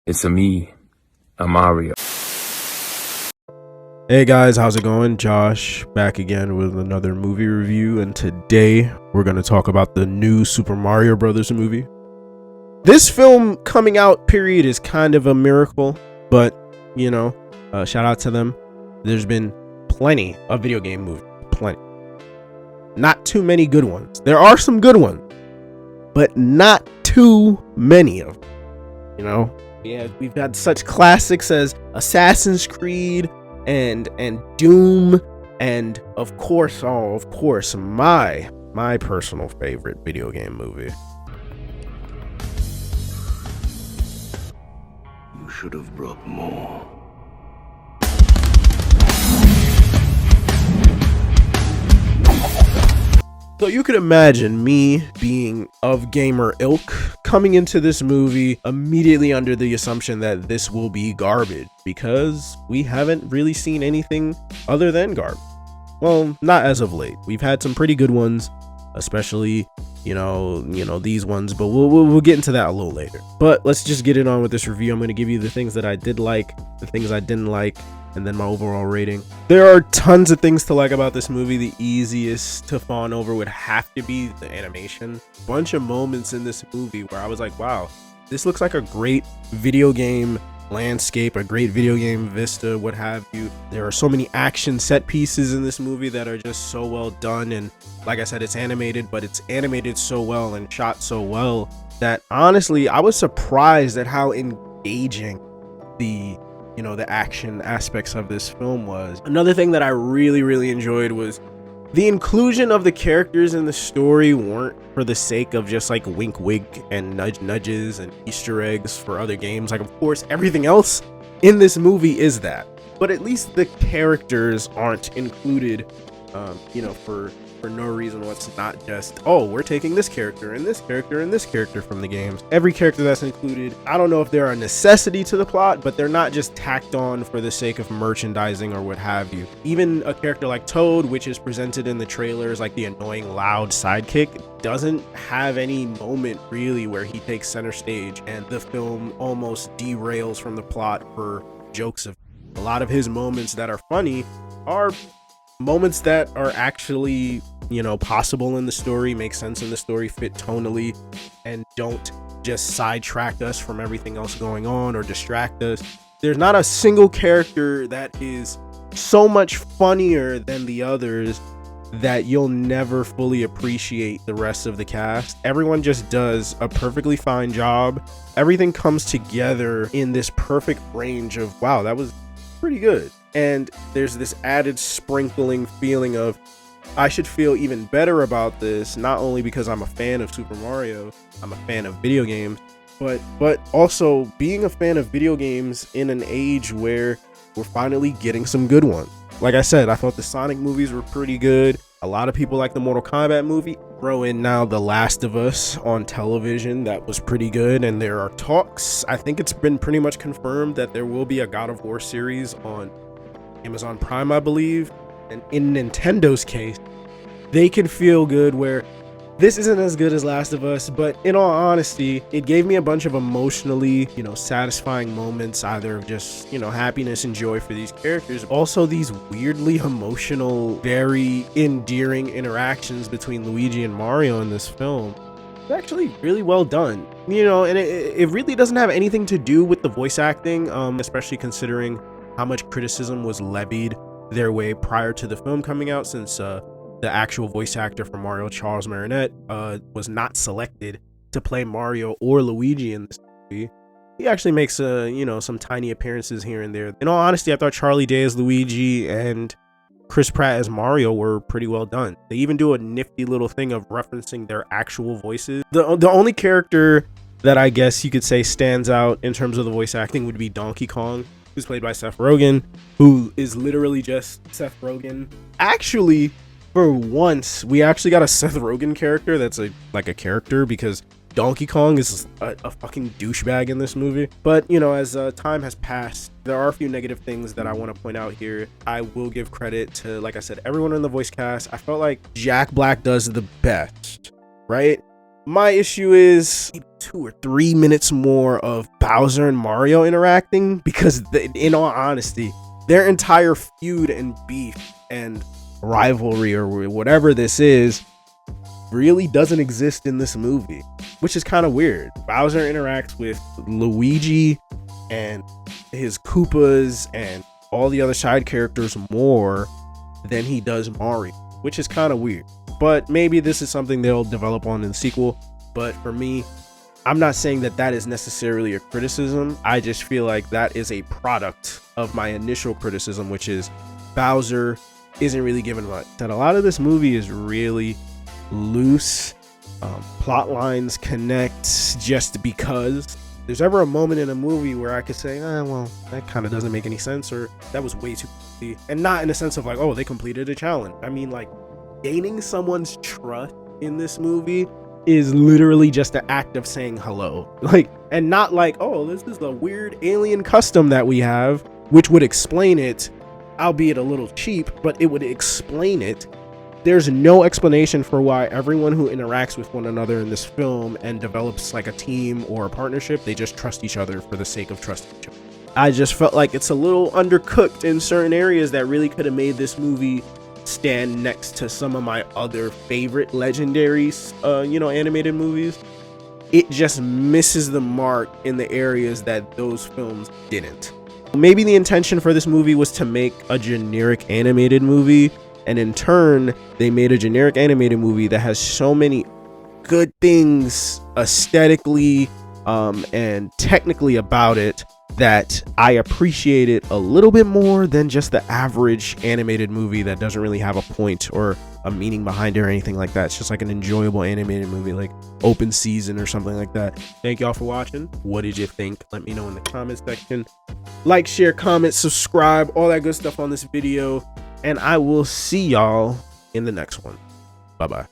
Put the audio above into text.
It's a me, a Mario. Hey guys, how's it going? Josh back again with another movie review, and today we're going to talk about the new Super Mario Brothers movie. This film coming out period is kind of a miracle, but you know, shout out to them. There's been plenty of video game movies, plenty. Not too many good ones. There are some good ones, but not too many of them. You know, we've had such classics as Assassin's Creed and Doom, and of course my personal favorite video game movie. You should have brought more. So you could imagine me being of gamer ilk coming into this movie immediately under the assumption that this will be garbage, because we haven't really seen anything other than garbage. Well, not as of late. We've had some pretty good ones, especially you know these ones, but we'll get into that a little later. But let's just get it on with this review. I'm going to give you the things that I did like, the things I didn't like, and then my overall rating. There are tons of things to like about this movie. The easiest to fawn over would have to be the animation. Bunch of moments in this movie where I was like, wow, this looks like a great video game landscape, a great video game vista, what have you. There are so many action set pieces in this movie that are just so well done, and like I said, it's animated, but it's animated so well and shot so well that honestly I was surprised at how engaging the action aspects of this film was. Another thing that I really enjoyed was the inclusion of the characters in the story weren't for the sake of just like wink and nudges and Easter eggs for other games. Like, of course everything else in this movie is that, but at least the characters aren't included for no reason. What's not just, oh, we're taking this character and this character and this character from the games. Every character that's included, I don't know if they're a necessity to the plot, but they're not just tacked on for the sake of merchandising or what have you. Even a character like Toad, which is presented in the trailers like the annoying loud sidekick, doesn't have any moment really where he takes center stage and the film almost derails from the plot for jokes of. A lot of his moments that are funny are moments that are actually possible in the story, make sense in the story, fit tonally, and don't just sidetrack us from everything else going on or distract us. There's not a single character that is so much funnier than the others that you'll never fully appreciate the rest of the cast. Everyone just does a perfectly fine job. Everything comes together in this perfect range of, wow, that was pretty good. And there's this added sprinkling feeling of, I should feel even better about this, not only because I'm a fan of Super Mario, I'm a fan of video games, but also being a fan of video games in an age where we're finally getting some good ones. Like I said, I thought the Sonic movies were pretty good. A lot of people like the Mortal Kombat movie. Throw in now The Last of Us on television, that was pretty good. And there are talks, I think it's been pretty much confirmed, that there will be a God of War series on Amazon Prime, I believe. And in Nintendo's case, they can feel good where this isn't as good as Last of Us, but in all honesty, it gave me a bunch of emotionally, satisfying moments, either of just, happiness and joy for these characters. Also, these weirdly emotional, very endearing interactions between Luigi and Mario in this film. It's actually really well done, and it really doesn't have anything to do with the voice acting, especially considering how much criticism was levied their way prior to the film coming out, since the actual voice actor for Mario, Charles Martinet, was not selected to play Mario or Luigi in this movie. He actually makes some tiny appearances here and there. In all honesty, I thought Charlie Day as Luigi and Chris Pratt as Mario were pretty well done. They even do a nifty little thing of referencing their actual voices. The only character that I guess you could say stands out in terms of the voice acting would be Donkey Kong, who's played by Seth Rogen, who is literally just Seth Rogen. Actually, for once, we actually got a Seth Rogen character that's like a character, because Donkey Kong is a fucking douchebag in this movie. But, as time has passed, there are a few negative things that I want to point out here. I will give credit to, like I said, everyone in the voice cast. I felt like Jack Black does the best, right? My issue is 2 or 3 minutes more of Bowser and Mario interacting, because in all honesty, their entire feud and beef and rivalry or whatever this is really doesn't exist in this movie, which is kind of weird. Bowser interacts with Luigi and his Koopas and all the other side characters more than he does Mario, which is kind of weird. But maybe this is something they'll develop on in the sequel. But for me, I'm not saying that that is necessarily a criticism. I just feel like that is a product of my initial criticism, which is Bowser isn't really given much. That a lot of this movie is really loose. Plot lines connect just because. If there's ever a moment in a movie where I could say, well, that kind of doesn't make any sense, or that was way too easy, and not in the sense of like, oh, they completed a challenge. I mean, like, gaining someone's trust in this movie is literally just an act of saying hello, like, and not like, oh, this is a weird alien custom that we have, which would explain it, albeit a little cheap, but it would explain it. There's no explanation for why everyone who interacts with one another in this film and develops like a team or a partnership, they just trust each other for the sake of trusting each other. I just felt like it's a little undercooked in certain areas that really could have made this movie stand next to some of my other favorite legendary, animated movies. It just misses the mark in the areas that those films didn't. Maybe the intention for this movie was to make a generic animated movie, and in turn, they made a generic animated movie that has so many good things aesthetically and technically about it that I appreciate it a little bit more than just the average animated movie that doesn't really have a point or a meaning behind it or anything like that. It's just like an enjoyable animated movie like Open Season or something like that. Thank y'all for watching. What did you think? Let me know in the comment section. Like, share, comment, subscribe, all that good stuff on this video. And I will see y'all in the next one. Bye-bye.